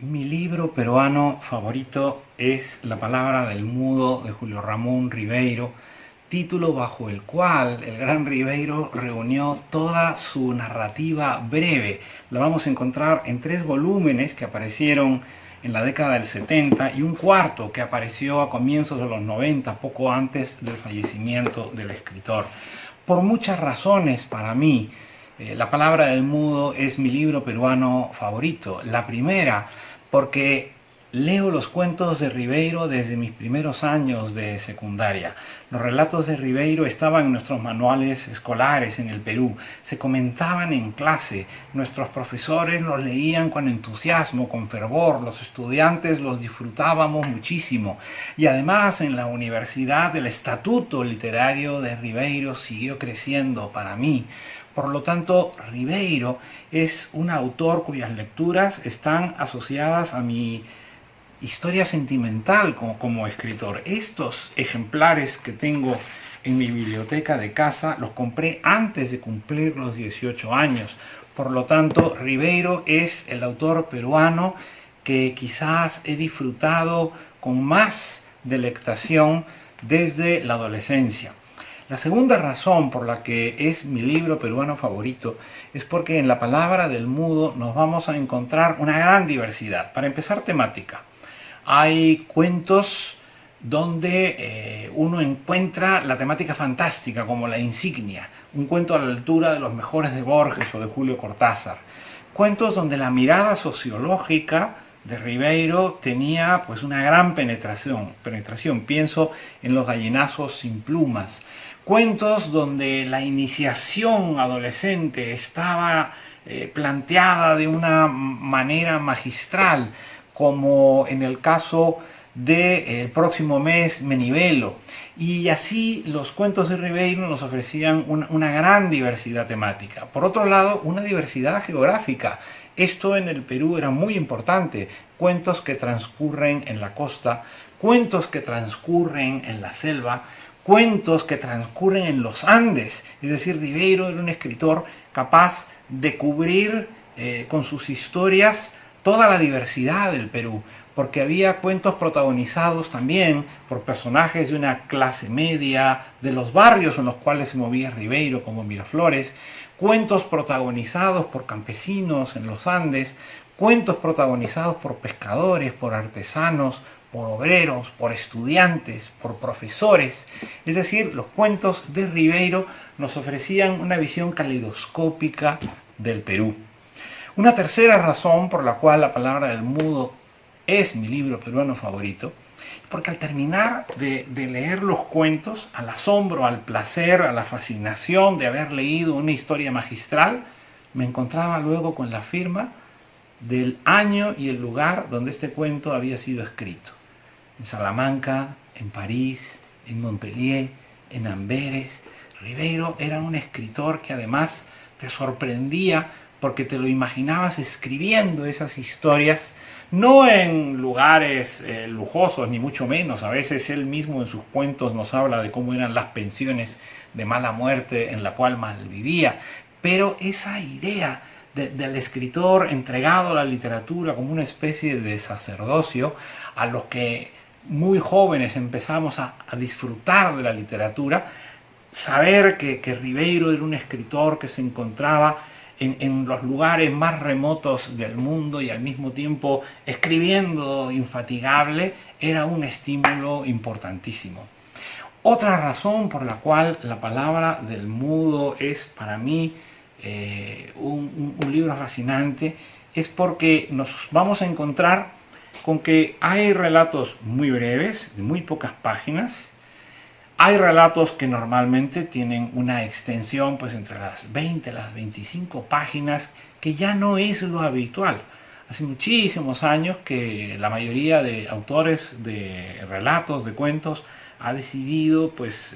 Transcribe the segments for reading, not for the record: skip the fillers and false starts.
Mi libro peruano favorito es La palabra del mudo de Julio Ramón Ribeiro, título bajo el cual el gran Ribeiro reunió toda su narrativa breve. La vamos a encontrar en 3 volúmenes que aparecieron en la década del 70 y un cuarto que apareció a comienzos de los 90, poco antes del fallecimiento del escritor. Por muchas razones para mí, La palabra del mudo es mi libro peruano favorito. La primera, porque leo los cuentos de Ribeiro desde mis primeros años de secundaria. Los relatos de Ribeiro estaban en nuestros manuales escolares en el Perú, se comentaban en clase, nuestros profesores los leían con entusiasmo, con fervor, los estudiantes los disfrutábamos muchísimo. Y además en la universidad el estatuto literario de Ribeiro siguió creciendo para mí. Por lo tanto, Ribeiro es un autor cuyas lecturas están asociadas a mi historia sentimental como escritor. Estos ejemplares que tengo en mi biblioteca de casa los compré antes de cumplir los 18 años. Por lo tanto, Ribeiro es el autor peruano que quizás he disfrutado con más delectación desde la adolescencia. La segunda razón por la que es mi libro peruano favorito es porque en La palabra del mudo nos vamos a encontrar una gran diversidad. Para empezar, temática. Hay cuentos donde uno encuentra la temática fantástica, como La insignia, un cuento a la altura de los mejores de Borges o de Julio Cortázar. Cuentos donde la mirada sociológica de Ribeiro tenía pues una gran penetración. Pienso en Los gallinazos sin plumas. Cuentos donde la iniciación adolescente estaba planteada de una manera magistral, como en el caso de El próximo mes me nivelo. Y así los cuentos de Ribeiro nos ofrecían una gran diversidad temática. Por otro lado, una diversidad geográfica. Esto en el Perú era muy importante. Cuentos que transcurren en la costa, cuentos que transcurren en la selva, cuentos que transcurren en los Andes. Es decir, Ribeiro era un escritor capaz de cubrir con sus historias toda la diversidad del Perú, porque había cuentos protagonizados también por personajes de una clase media, de los barrios en los cuales se movía Ribeiro, como Miraflores, cuentos protagonizados por campesinos en los Andes, cuentos protagonizados por pescadores, por artesanos, por obreros, por estudiantes, por profesores. Es decir, los cuentos de Ribeiro nos ofrecían una visión caleidoscópica del Perú. Una tercera razón por la cual La palabra del mudo es mi libro peruano favorito, porque al terminar de leer los cuentos, al asombro, al placer, a la fascinación de haber leído una historia magistral, me encontraba luego con la firma del año y el lugar donde este cuento había sido escrito. En Salamanca, en París, en Montpellier, en Amberes. Ribeiro era un escritor que además te sorprendía porque te lo imaginabas escribiendo esas historias, no en lugares lujosos, ni mucho menos. A veces él mismo en sus cuentos nos habla de cómo eran las pensiones de mala muerte en la cual malvivía. Pero esa idea del escritor entregado a la literatura como una especie de sacerdocio, a los que muy jóvenes empezamos a disfrutar de la literatura, saber que Ribeiro era un escritor que se encontraba en los lugares más remotos del mundo y al mismo tiempo escribiendo infatigable, era un estímulo importantísimo. Otra razón por la cual La palabra del mudo es para mí un libro fascinante es porque nos vamos a encontrar con que hay relatos muy breves, de muy pocas páginas. Hay relatos que normalmente tienen una extensión pues entre las 20 y las 25 páginas, que ya no es lo habitual. Hace muchísimos años que la mayoría de autores de relatos, de cuentos, ha decidido pues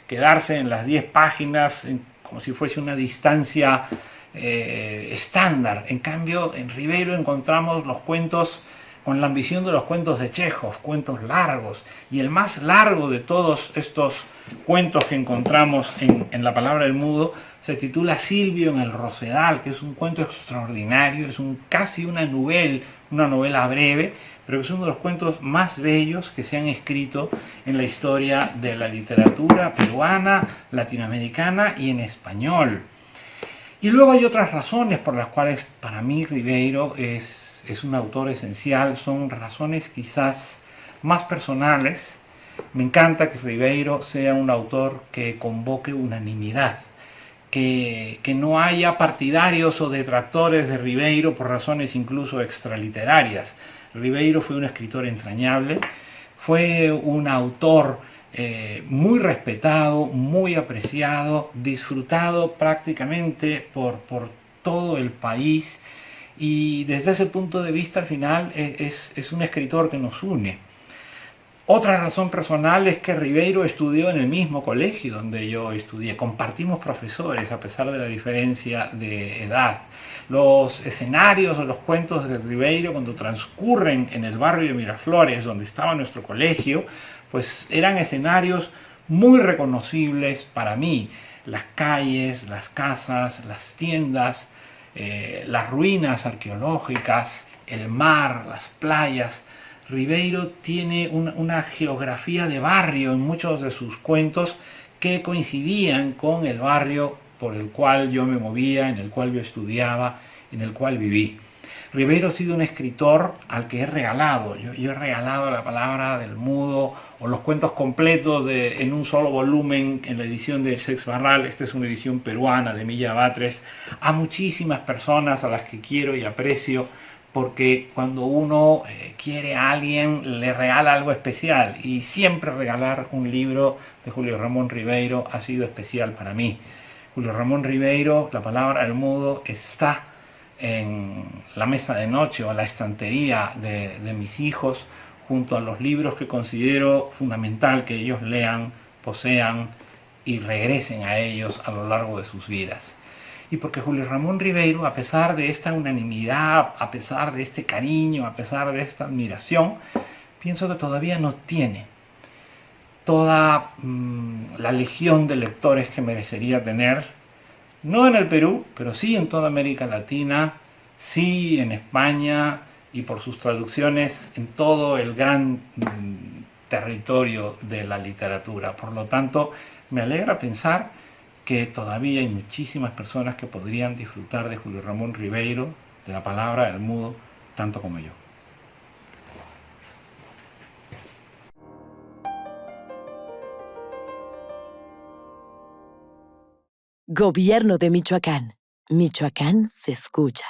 quedarse en las 10 páginas como si fuese una distancia estándar. En cambio, en Ribeiro encontramos los cuentos con la ambición de los cuentos de Chekhov, cuentos largos. Y el más largo de todos estos cuentos que encontramos en La palabra del mudo se titula Silvio en el Rosedal, que es un cuento extraordinario, es casi una novela breve, pero que es uno de los cuentos más bellos que se han escrito en la historia de la literatura peruana, latinoamericana y en español. Y luego hay otras razones por las cuales para mí Ribeiro es un autor esencial, son razones quizás más personales. Me encanta que Ribeiro sea un autor que convoque unanimidad, que no haya partidarios o detractores de Ribeiro por razones incluso extraliterarias. Ribeiro fue un escritor entrañable, fue un autor muy respetado, muy apreciado, disfrutado prácticamente por todo el país, y desde ese punto de vista al final es un escritor que nos une. Otra razón personal es que Ribeiro estudió en el mismo colegio donde yo estudié. Compartimos profesores a pesar de la diferencia de edad. Los escenarios o los cuentos de Ribeiro, cuando transcurren en el barrio de Miraflores, donde estaba nuestro colegio, pues eran escenarios muy reconocibles para mí. Las calles, las casas, las tiendas, las ruinas arqueológicas, el mar, las playas. Ribeiro tiene una geografía de barrio en muchos de sus cuentos que coincidían con el barrio por el cual yo me movía, en el cual yo estudiaba, en el cual viví. Ribeiro ha sido un escritor al que he regalado. Yo he regalado La palabra del mudo o los cuentos completos en un solo volumen en la edición de Sex Barral. Esta es una edición peruana de Milla Batres, a muchísimas personas a las que quiero y aprecio, porque cuando uno quiere a alguien le regala algo especial, y siempre regalar un libro de Julio Ramón Ribeiro ha sido especial para mí. Julio Ramón Ribeiro, La palabra del mudo, está en la mesa de noche o en la estantería de mis hijos, junto a los libros que considero fundamental que ellos lean, posean y regresen a ellos a lo largo de sus vidas. Y porque Julio Ramón Ribeiro, a pesar de esta unanimidad, a pesar de este cariño, a pesar de esta admiración, pienso que todavía no tiene toda la legión de lectores que merecería tener, no en el Perú, pero sí en toda América Latina, sí en España, y por sus traducciones en todo el gran territorio de la literatura. Por lo tanto, me alegra pensar que todavía hay muchísimas personas que podrían disfrutar de Julio Ramón Ribeiro, de La palabra del mudo, tanto como yo. Gobierno de Michoacán. Michoacán se escucha.